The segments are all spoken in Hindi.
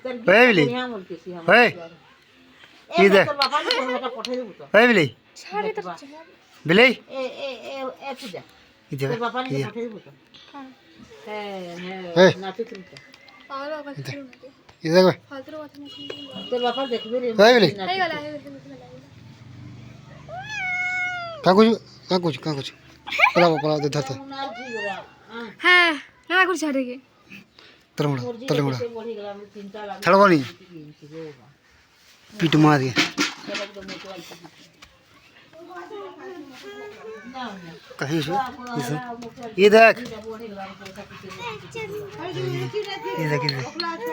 ওই বিলি ওই কি দেখ ওই বিলি বিলি কি দেখ কি দেখ ওই বিলি কাকুচ পলাও ধরতে হ্যাঁ না করে ছাড়ে গে तले मुड़ा छड़वानी पीट मार दिया कहीं से ये देख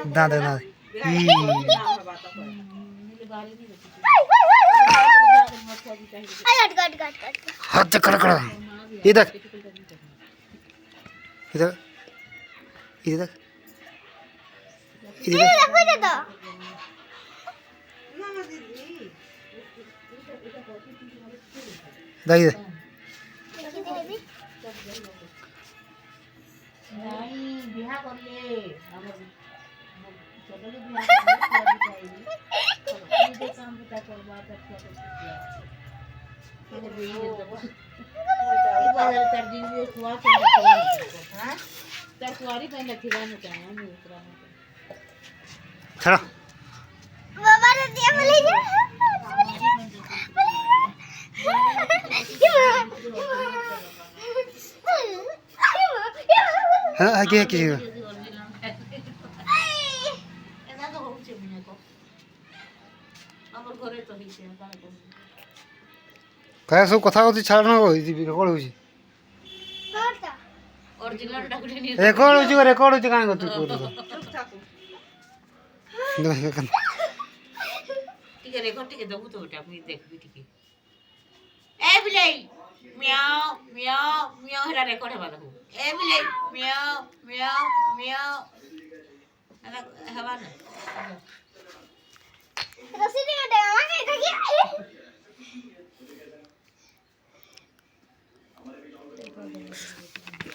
दांत दांत हाथ से कड़ा कड़ा ये देख इधर इधर दाई चलो बाबा ने दिया बोले हाँ आगे किसी क्या सब कथा कथि छाड़ना हो रेकर्ड होची रेकर्ड होची काहे तू ठीक है रेकॉर्ड ठीक है दबू तो बेटा अपनी देख भी ठीक है ए बिलाई म्याओ म्याओ म्याओ हेरा रेकॉर्ड है बाला ए बिलाई म्याओ म्याओ म्याओ हेरा हवा ना रसीदी में देवा के देखिए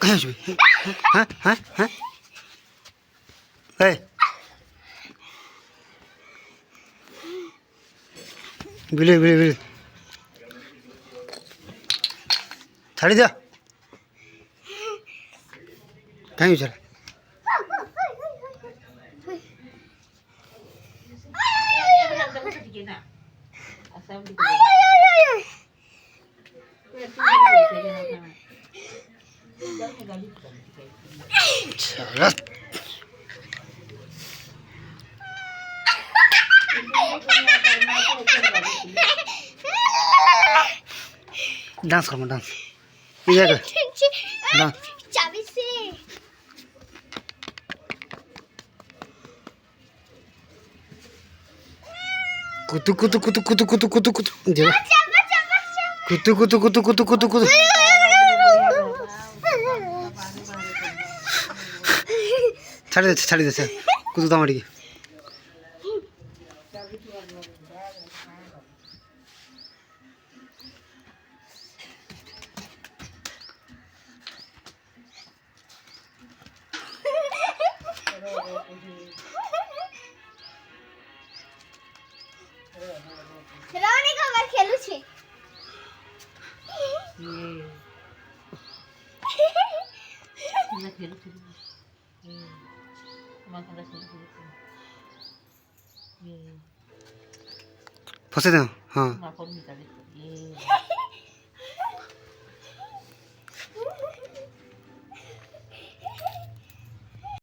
कहाँ छुई हाँ हाँ हाँ ए बिले बिले बिले छाड़ी जा कहीं चल चल डांस करो डांस ये कर डांस चाबी से कुतु कुतु कुतु कुतु कुतु कुतु कुतु जे कुतु कुतु कुतु कुतु कुतु कुतु छाड़ी दे कुतु दामड़ी रानी का बार खेलू छे ना खेलू खेलू मां का फंसे दे हाँ मां को निकाले ये